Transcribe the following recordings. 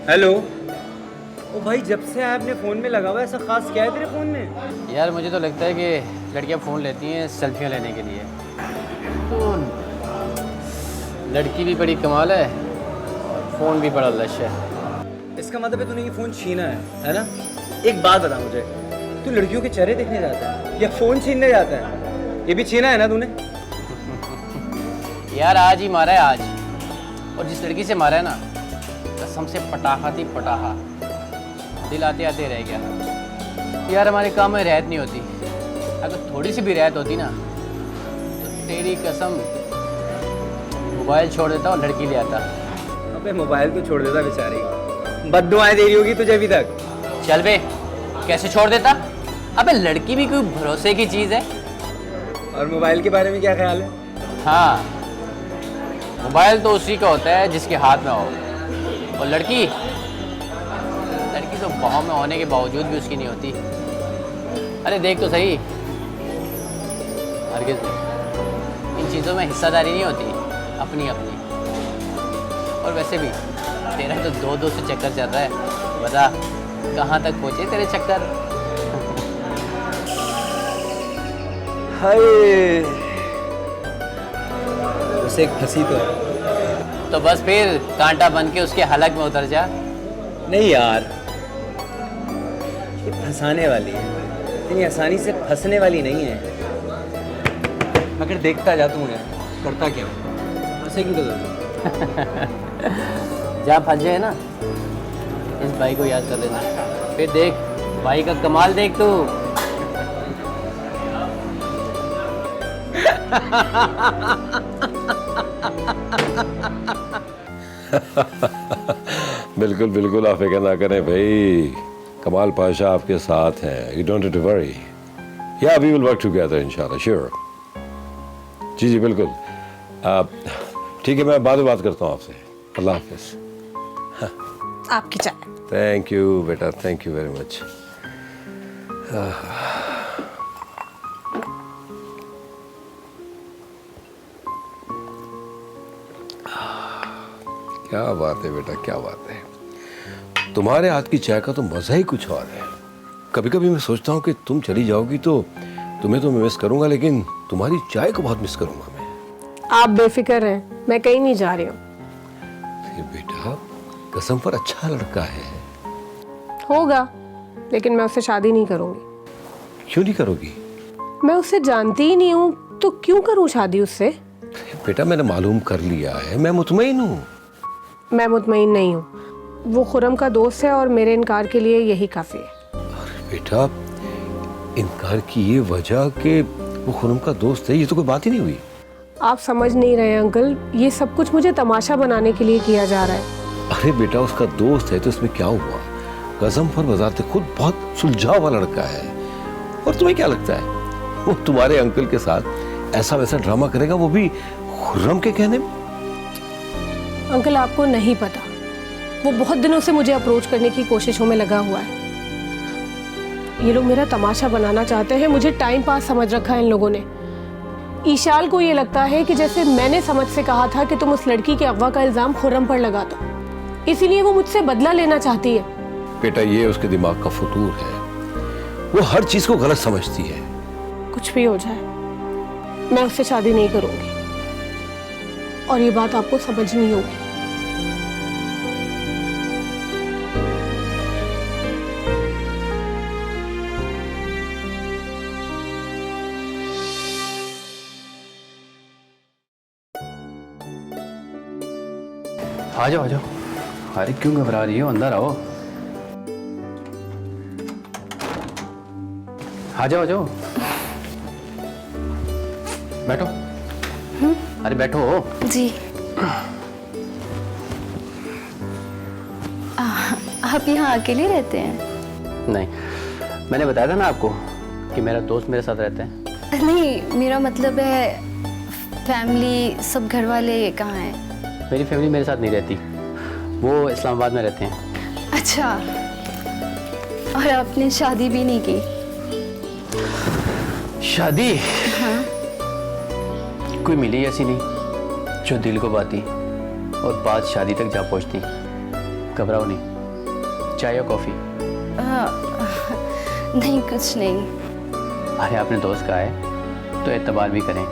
Hello. ओ भाई, जब से आपने फ़ोन में लगा हुआ है, ऐसा खास क्या है तेरे फ़ोन में? यार मुझे तो लगता है कि लड़कियां फ़ोन लेती हैं सेल्फियां लेने के लिए। तो लड़की भी बड़ी कमाल है और फ़ोन भी बड़ा लश है। इसका मतलब है तूने ये फ़ोन छीना है ना? एक बात बता मुझे, तू लड़कियों के चेहरे देखने जाता है या फ़ोन छीनने जाता है? ये भी छीना है ना तूने? यार आज ही मारा है आज, और जिस लड़की से मारा है ना, कसम से पटाखा थी पटाखा, दिल आते आते रह गया। यार हमारे काम में रहत नहीं होती, अगर थोड़ी सी भी रहत होती ना तो तेरी कसम मोबाइल छोड़ देता और लड़की ले आता। अबे मोबाइल तो छोड़ देता बेचारी, बद्दुआएं दे रही होगी तुझे अभी तक। चल बे, कैसे छोड़ देता? अबे लड़की भी कोई भरोसे की चीज़ है। और मोबाइल के बारे में क्या ख्याल है? हाँ, मोबाइल तो उसी का होता है जिसके हाथ में हो, और लड़की तो बाहों में होने के बावजूद भी उसकी नहीं होती। अरे देख तो सही, हरगिज़ नहीं। इन चीज़ों में हिस्सादारी नहीं होती, अपनी अपनी। और वैसे भी तेरा तो दो दो से चक्कर चल रहा है, बता कहाँ तक पहुँचे तेरे चक्कर? हाय, उसे एक फंसी तो है। तो बस फिर कांटा बन के उसके हलक में उतर जा। नहीं यार, ये फंसाने वाली है, इतनी आसानी से फंसने वाली नहीं है। अगर देखता जा तू यार, करता क्या फंसेगी तो जहाँ फंस जाए ना, इस भाई को याद कर लेना, फिर देख भाई का कमाल देख तू। बिल्कुल बिल्कुल, आप फिक्र ना करें भाई, कमाल पाशा आपके साथ हैं। You don't have to worry, या वी विल वर्क टुगेदर इंशाल्लाह, श्योर। जी जी बिल्कुल। ठीक है, मैं बाद में बात करता हूँ आपसे। अल्लाह हाफिज़। आपकी चाय। थैंक यू बेटा, थैंक यू वेरी मच। क्या बात है बेटा, क्या बात है। तुम्हारे हाथ की चाय का तो मज़ा ही कुछ और है। कभी कभी मैं सोचता हूँ कि तुम चली जाओगी तो तुम्हें तो मैं मिस करूँगा, लेकिन तुम्हारी चाय को बहुत मिस करूँगा मैं। आप बेफिक्र हैं, मैं कहीं नहीं जा रही हूँ। ये बेटा कसम पर अच्छा लड़का है। होगा, लेकिन मैं उससे शादी नहीं करूँगी। क्यों नहीं करोगी? मैं उससे जानती ही नहीं हूँ, तो क्यों करूँ शादी उससे? बेटा मैंने मालूम कर लिया है, मैं मुतमईन हूँ। मैं मुतमईन नहीं हूँ। वो खुरम का दोस्त है और मेरे इनकार के लिए यही काफ़ी है। अरे बेटा, इनकार की ये वजह कि वो खुरम का दोस्त है, ये तो कोई बात ही नहीं हुई। आप समझ नहीं रहे अंकल, ये सब कुछ मुझे तमाशा बनाने के लिए किया जा रहा है। अरे बेटा उसका दोस्त है तो इसमें क्या हुआ? गज़नफर बजाते खुद बहुत सुलझा हुआ लड़का है। और तुम्हें क्या लगता है वो तुम्हारे अंकल के साथ ऐसा वैसा ड्रामा करेगा, वो भी खुर्रम के कहने में? अंकल आपको नहीं पता, वो बहुत दिनों से मुझे अप्रोच करने की कोशिशों में लगा हुआ है। ये लोग मेरा तमाशा बनाना चाहते हैं, मुझे टाइम पास समझ रखा है इन लोगों ने। ईशाल को ये लगता है कि जैसे मैंने समझ से कहा था कि तुम उस लड़की के अगवा का इल्जाम खुर्रम पर लगा दो, इसीलिए वो मुझसे बदला लेना चाहती है। बेटा ये उसके दिमाग का फतूर है, वो हर चीज को गलत समझती है। कुछ भी हो जाए, मैं उससे शादी नहीं करूंगी, और ये बात आपको समझनी होगी। आ जाओ आ जाओ। अरे क्यों घबरा रही हो, अंदर आओ। आ जाओ आ जाओ, बैठो। अरे बैठो। जी। आप यहाँ अकेले रहते हैं? नहीं, मैंने बताया था ना आपको कि मेरा दोस्त मेरे साथ रहता है। नहीं, मेरा मतलब है फैमिली, सब घर वाले कहाँ हैं? मेरी फैमिली मेरे साथ नहीं रहती, वो इस्लामाबाद में रहते हैं। अच्छा, और आपने शादी भी नहीं की? शादी? हाँ। कोई मिली ऐसी नहीं जो दिल को बाती और बात शादी तक जा पहुंचती। घबराओ नहीं, चाय या कॉफ़ी? नहीं, कुछ नहीं। अरे आपने दोस्त का है तो एतबार भी करें।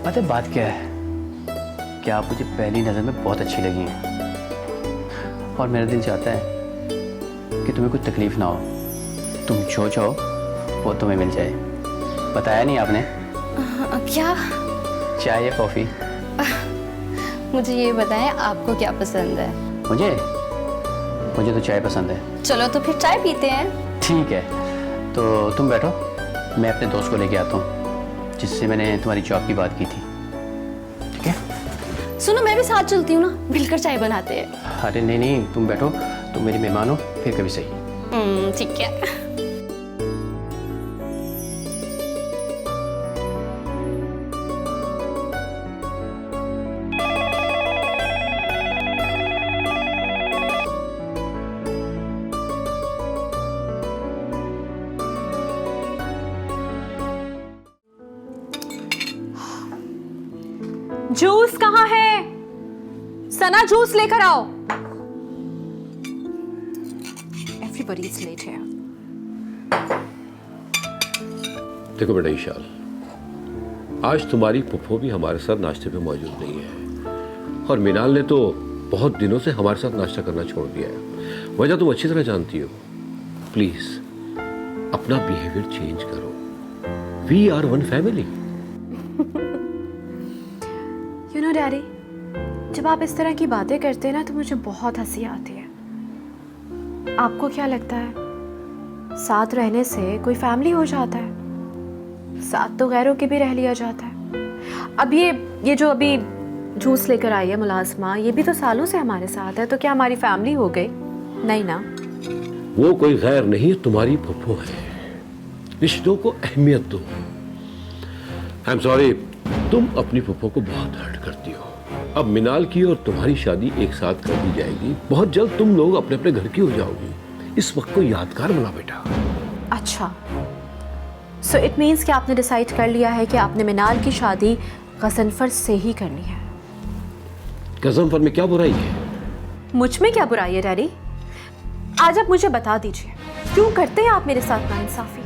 पता है बात क्या है कि आप मुझे पहली नज़र में बहुत अच्छी लगी हैं और मेरा दिल चाहता है कि तुम्हें कुछ तकलीफ़ ना हो, तुम जो चाहो वो तुम्हें मिल जाए। बताया नहीं आपने? क्या? चाय या कॉफ़ी? मुझे ये बताएं आपको क्या पसंद है? मुझे तो चाय पसंद है। चलो तो फिर चाय पीते हैं। ठीक है, तो तुम बैठो, मैं अपने दोस्त को लेके आता हूँ जिससे मैंने तुम्हारी जॉब की बात की थी। ठीक है? सुनो, मैं भी साथ चलती हूँ ना, मिलकर चाय बनाते हैं। अरे नहीं, तुम बैठो, तुम मेरी मेहमान हो, फिर कभी सही। ठीक है। जूस कहाँ है? सना, जूस लेकर आओ। Everybody is late here. देखो बेटा ईशाल, आज तुम्हारी पुप्पो भी हमारे साथ नाश्ते पे मौजूद नहीं है और मिनाल ने तो बहुत दिनों से हमारे साथ नाश्ता करना छोड़ दिया है। वजह तुम अच्छी तरह जानती हो। प्लीज अपना बिहेवियर चेंज करो। We are one family. You know, daddy, जब आप इस तरह की बातें करते हैं ना तो मुझे बहुत हंसी आती है। आपको क्या लगता है साथ रहने से कोई फैमिली हो जाता है? साथ तो गैरों के भी रह लिया जाता है। अब ये जो अभी जूस लेकर आई है मुलाजमा, ये भी तो सालों से हमारे साथ है, तो क्या हमारी फैमिली हो गई? नहीं ना। वो कोई गैर नहीं, तुम्हारी पुप्पो है। रिश्तों को अहमियत दो। आई एम सॉरी, तुम अपनी पुप्पो को बहुत हर्ट करती हो। अब मिनाल की और तुम्हारी शादी एक साथ कर दी जाएगी। बहुत जल्द तुम लोग अपने अपने घर की हो जाओगी। इस वक्त को यादगार बना बेटा। अच्छा, सो इट मीन्स कि आपने डिसाइड कर लिया है कि आपने मिनाल की शादी गजनफर से ही करनी है। गजनफर में क्या बुराई है? मुझ में क्या बुराई है डैडी? आज आप मुझे बता दीजिए, क्यों करते हैं आप मेरे साथ नाइंसाफी?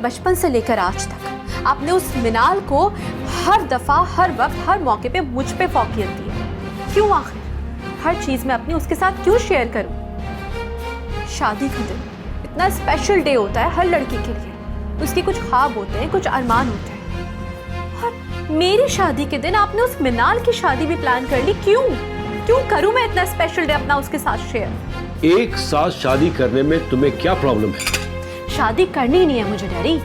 बचपन से लेकर आज तक आपने उस मिनाल को हर दफा, हर वक्त, हर मौके पे मुझ पे फौकियत दी है। क्यों आखिर? हर चीज में अपनी उसके साथ क्यों शेयर करूं? शादी का दिन इतना स्पेशल डे होता है हर लड़की के लिए। उसके कुछ ख्वाब होते हैं, कुछ अरमान होते हैं। और मेरी शादी के दिन आपने उस मिनाल की शादी भी प्लान कर ली। क्यों करूं मैं इतना स्पेशल डे अपना उसके साथ शेयर? एक साथ शादी करने में तुम्हें क्या प्रॉब्लम है? शादी करनी नहीं है मुझे डैडी।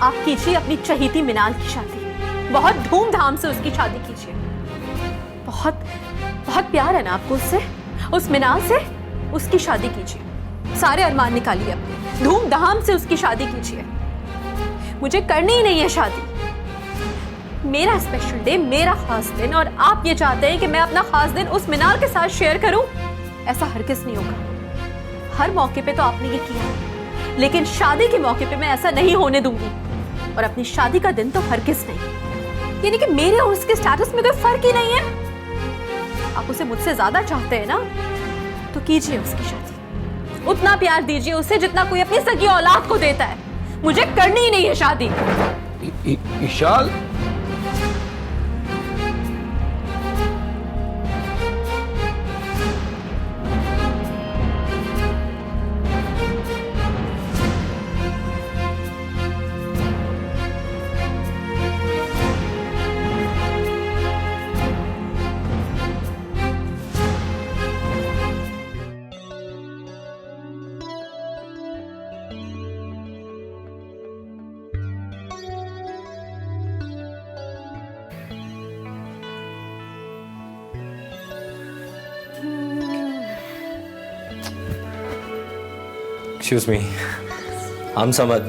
आप कीजिए अपनी चहीती मिनाल की शादी, बहुत धूमधाम से उसकी शादी कीजिए। बहुत बहुत प्यार है ना आपको उससे, उस मिनाल से। उसकी शादी कीजिए, सारे अरमान निकालिए अपने, धूमधाम से उसकी शादी कीजिए। मुझे करनी ही नहीं है शादी। मेरा स्पेशल डे, मेरा खास दिन, और आप ये चाहते हैं कि मैं अपना खास दिन उस मिनाल के साथ शेयर करूं? ऐसा हरगिज़ नहीं होगा। हर मौके पे तो आपने ये किया, लेकिन शादी के मौके पे मैं ऐसा नहीं होने दूंगी। और अपनी शादी का दिन तो हरगिज़ नहीं। यानी कि मेरे और उसके स्टेटस में कोई फर्क ही नहीं है। आप उसे मुझसे ज्यादा चाहते हैं ना, तो कीजिए उसकी शादी। उतना प्यार दीजिए उसे जितना कोई अपनी सगी औलाद को देता है। मुझे करनी ही नहीं है शादी। ईशाल, एक्सक्यूज़ मी, हम समझ,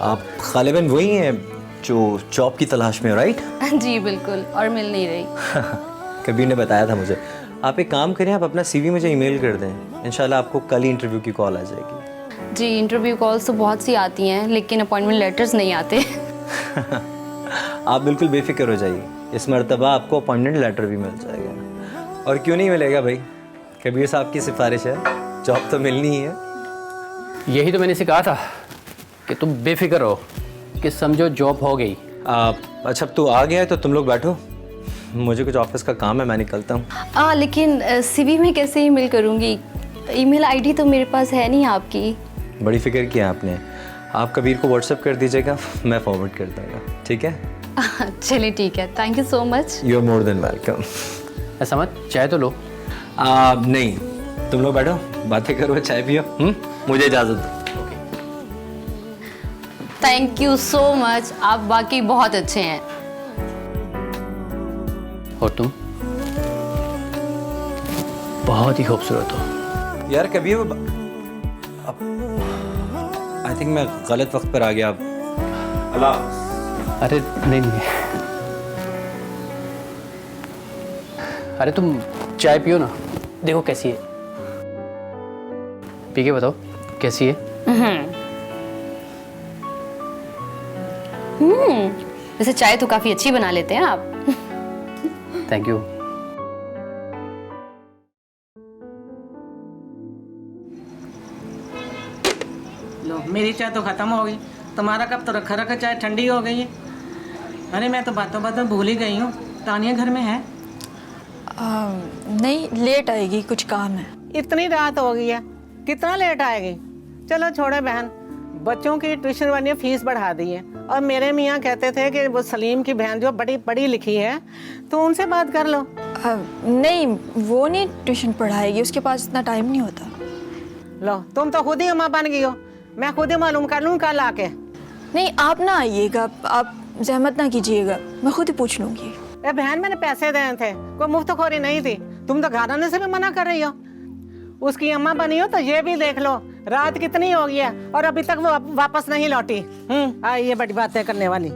आप गालिबन वही हैं जो जॉब की तलाश में हो, राइट? जी बिल्कुल, और मिल नहीं रही। कबीर ने बताया था मुझे। आप एक काम करें, आप अपना CV मुझे ईमेल कर दें। इंशाल्लाह आपको कल ही इंटरव्यू की कॉल आ जाएगी। जी, इंटरव्यू कॉल्स तो बहुत सी आती हैं, लेकिन अपॉइंटमेंट लेटर्स नहीं आते। आप बिल्कुल बेफिक्र हो जाइए, इस मरतबा आपको अपॉइंटमेंट लेटर भी मिल जाएगा। और क्यों नहीं मिलेगा भाई, कबीर साहब की सिफारिश है, जॉब तो मिलनी ही है। यही तो मैंने इसे कहा था कि तुम बेफिक्र हो, कि समझो जॉब हो गई। अच्छा अब तू आ गया है तो तुम लोग बैठो, मुझे कुछ ऑफिस का काम है, मैं निकलता हूँ। लेकिन सीवी में कैसे ईमेल करूँगी? ईमेल आईडी तो मेरे पास है नहीं आपकी। बड़ी फिक्र किया आपने। आप कबीर को व्हाट्सएप कर दीजिएगा, मैं फॉरवर्ड कर दूँगा, ठीक है? चलिए ठीक है, thank you so much. You are more than welcome. ऐसा मत, चाय तो लो। नहीं, तुम लोग बैठो, बातें करो, चाय पियो। मुझे इजाज़त दो। थैंक यू सो मच, आप वाकई बहुत अच्छे हैं। और तुम बहुत ही खूबसूरत हो। यार कभी वो आई थिंक मैं गलत वक्त पर आ गया। अरे नहीं नहीं, अरे तुम चाय पियो ना, देखो कैसी है, पी के बताओ कैसी है। वैसे चाय तो काफी अच्छी बना लेते हैं आप। Thank you. लो मेरी चाय तो ख़त्म हो गई, तुम्हारा कब तो रखा रखा चाय ठंडी हो गई है। अरे मैं तो बातों बातों भूल ही गई हूँ, तानिया घर में है? नहीं, लेट आएगी, कुछ काम है। इतनी रात हो गई है, कितना लेट आएगी? चलो छोड़े बहन, बच्चों की ट्यूशन वाली फीस बढ़ा दी है, और मेरे मियाँ कहते थे कि वो सलीम की बहन जो बड़ी पढ़ी लिखी है, तो उनसे बात कर लो। नहीं, वो नहीं ट्यूशन पढ़ाएगी, उसके पास इतना टाइम नहीं होता। लो तुम तो खुद ही अम्मा बन गई हो, मैं खुद ही मालूम कर लूँ कल आके। नहीं, आप ना आइएगा, आप जहमत ना कीजिएगा, मैं खुद ही पूछ लूँगी। बहन मैंने पैसे दिए थे, कोई मुफ्तखोरी नहीं थी। तुम तो घर आने से भी मना कर रही हो। उसकी अम्मा बनी हो तो ये भी देख लो, रात कितनी हो गई है और अभी तक वो वापस नहीं लौटी। ये बड़ी बातें करने वाली।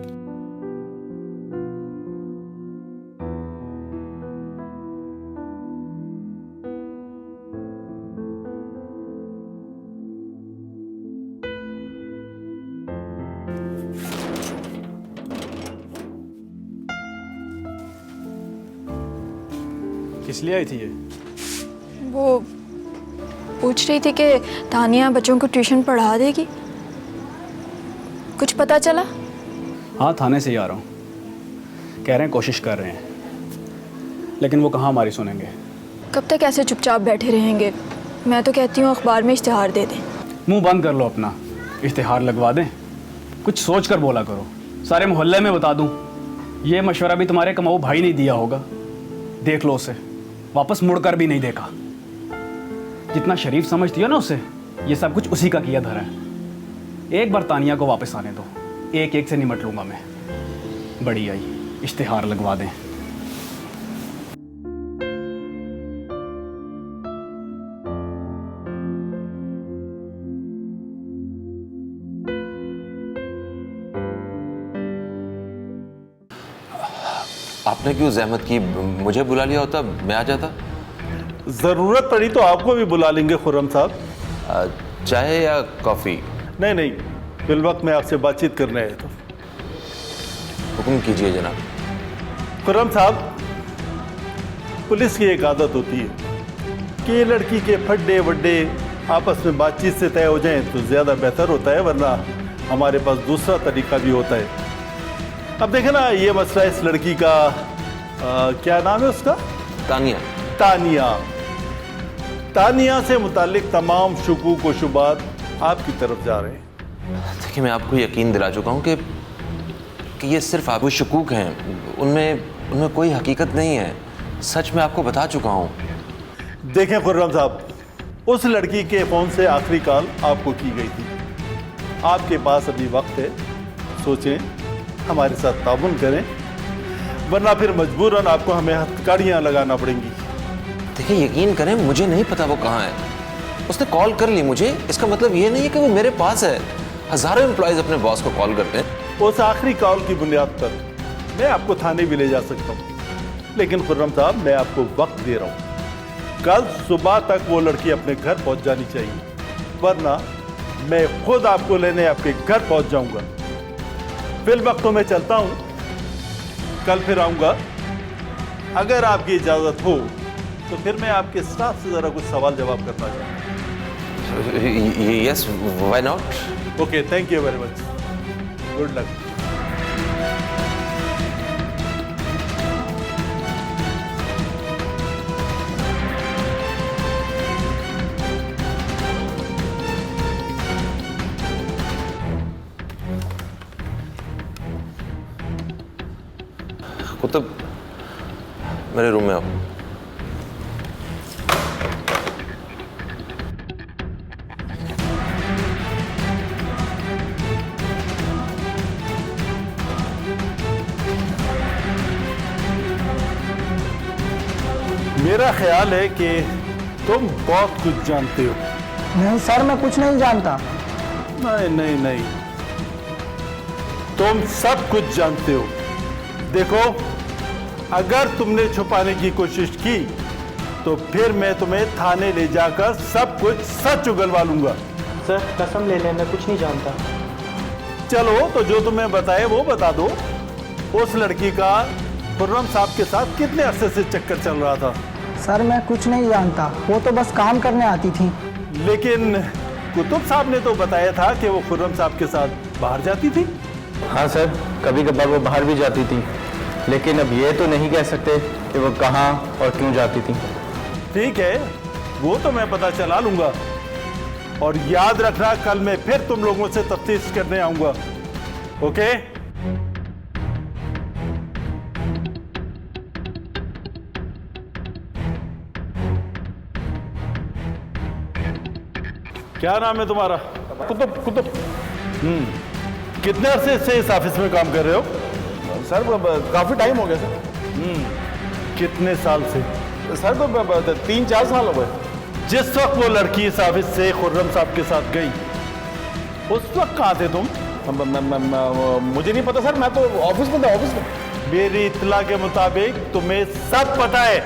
किस लिए आई थी ये? वो पूछ रही थी कि तानिया बच्चों को ट्यूशन पढ़ा देगी, कुछ पता चला? हाँ, थाने से ही आ रहा हूँ, कह रहे हैं कोशिश कर रहे हैं, लेकिन वो कहाँ हमारी सुनेंगे। कब तक ऐसे चुपचाप बैठे रहेंगे? मैं तो कहती हूँ अखबार में इश्तिहार दे दें। मुंह बंद कर लो अपना, इश्तिहार लगवा दें, कुछ सोच कर बोला करो, सारे मोहल्ले में बता दूँ। ये मशवरा भी तुम्हारे कमाऊ भाई ने दिया होगा, देख लो उसे, वापस मुड़कर भी नहीं देखा। जितना शरीफ समझती हो ना उसे, ये सब कुछ उसी का किया धरा है। एक बार तानिया को वापस आने दो, एक एक से निमट लूंगा मैं। बड़ी आई, इश्तिहार लगवा दें। आपने क्यों जहमत की? मुझे बुला लिया होता, मैं आ जाता। ज़रूरत पड़ी तो आपको भी बुला लेंगे खुर्रम साहब। चाय या कॉफ़ी? नहीं नहीं, फिल वक्त मैं आपसे बातचीत करने आया था। हुक्म कीजिए जनाब। खुर्रम साहब, पुलिस की एक आदत होती है कि लड़की के फड्डे वड्डे आपस में बातचीत से तय हो जाएं तो ज़्यादा बेहतर होता है, वरना हमारे पास दूसरा तरीका भी होता है। अब देखें ना, ये मसला इस लड़की का क्या नाम है उसका? तानिया। तानिया। तानिया से मुतालिक तमाम शुकूक व शुबात आपकी तरफ जा रहे हैं। देखिए, मैं आपको यकीन दिला चुका हूँ कि ये सिर्फ आपको शुकूक हैं, उनमें कोई हकीकत नहीं है। सच में आपको बता चुका हूँ। देखें खुर्रम साहब, उस लड़की के फ़ोन से आखिरी कॉल आपको की गई थी। आपके पास अभी वक्त है, सोचें, हमारे साथ ताउन करें, वरना फिर मजबूरन आपको हमें हथकड़ियाँ लगाना पड़ेंगी। देखिए, यकीन करें, मुझे नहीं पता वो कहाँ है। उसने कॉल कर ली मुझे, इसका मतलब ये नहीं है कि वो मेरे पास है। हज़ारों एम्प्लॉयज़ अपने बॉस को कॉल करते हैं। उस आखिरी कॉल की बुनियाद पर मैं आपको थाने भी ले जा सकता हूँ, लेकिन खुर्रम साहब, मैं आपको वक्त दे रहा हूँ। कल सुबह तक वो लड़की अपने घर पहुँच जानी चाहिए, वरना मैं खुद आपको लेने आपके घर पहुँच जाऊँगा। फिल वक्त तो मैं चलता हूँ, कल फिर आऊँगा। अगर आपकी इजाज़त हो तो फिर मैं आपके स्टाफ से ज़रा कुछ सवाल जवाब करना चाहता हूँ। Yes, why not? Okay, thank you very much, good luck. Qutub, मेरे रूम में आओ। मेरा ख्याल है कि तुम बहुत कुछ जानते हो। नहीं सर, मैं कुछ नहीं जानता। नहीं नहीं नहीं, तुम सब कुछ जानते हो। देखो, अगर तुमने छुपाने की कोशिश की तो फिर मैं तुम्हें थाने ले जाकर सब कुछ सच उगलवा लूंगा। सर कसम ले लें, मैं कुछ नहीं जानता। चलो, तो जो तुम्हें बताए वो बता दो। उस लड़की का खुर्रम साहब के साथ कितने अरसे से चक्कर चल रहा था? सर मैं कुछ नहीं जानता, वो तो बस काम करने आती थी। लेकिन कुतुब साहब ने तो बताया था कि वो खुर्रम साहब के साथ बाहर जाती थी। हाँ सर, कभी कभार वो बाहर भी जाती थी, लेकिन अब ये तो नहीं कह सकते कि वो कहाँ और क्यों जाती थी। ठीक है, वो तो मैं पता चला लूंगा। और याद रखना, कल मैं फिर तुम लोगों से तफ्तीश करने आऊंगा। ओके? क्या नाम है तुम्हारा? कुतुब। कुतुब। कितने अरसे से इस ऑफिस में काम कर रहे हो? सर काफी टाइम हो गया सर। कितने साल से? सर तो 3-4 साल हो गए। जिस वक्त वो लड़की इस ऑफिस से खुर्रम साहब के साथ गई, उस वक्त कहाँ थे तुम? मुझे नहीं पता सर, मैं तो ऑफिस में था, ऑफिस में। मेरी इत्तला के मुताबिक तुम्हें सब पता है।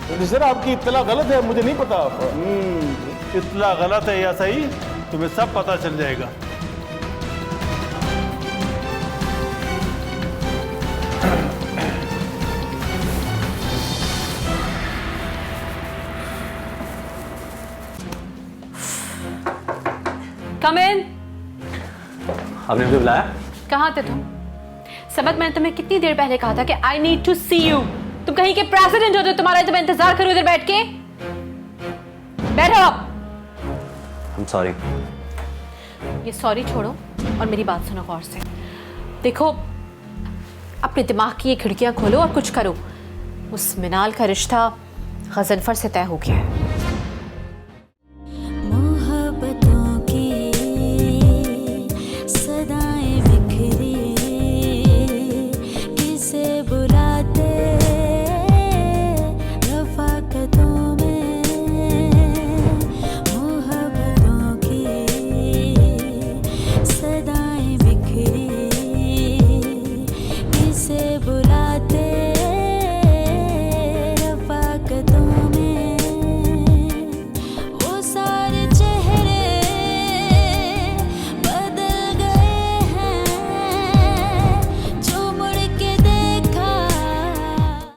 तो सर आपकी इत्तला गलत है, मुझे नहीं पता। इत्तला गलत है या सही, तुम्हें सब पता चल जाएगा। कम इन। आपने मुझे बुलाया? कहाँ थे तुम? समझ, मैंने तुम्हें कितनी देर पहले कहा था कि I need to see you. तुम कहीं के प्रेसिडेंट हो तो तुम्हारा तो मैं इंतजार करूं इधर बैठ के? बैठो आप। I'm sorry। ये सॉरी छोड़ो और मेरी बात सुनो गौर से। देखो, अपने दिमाग की ये खिड़कियां खोलो और कुछ करो। उस मिनाल का रिश्ता गजनफर से तय हो गया है।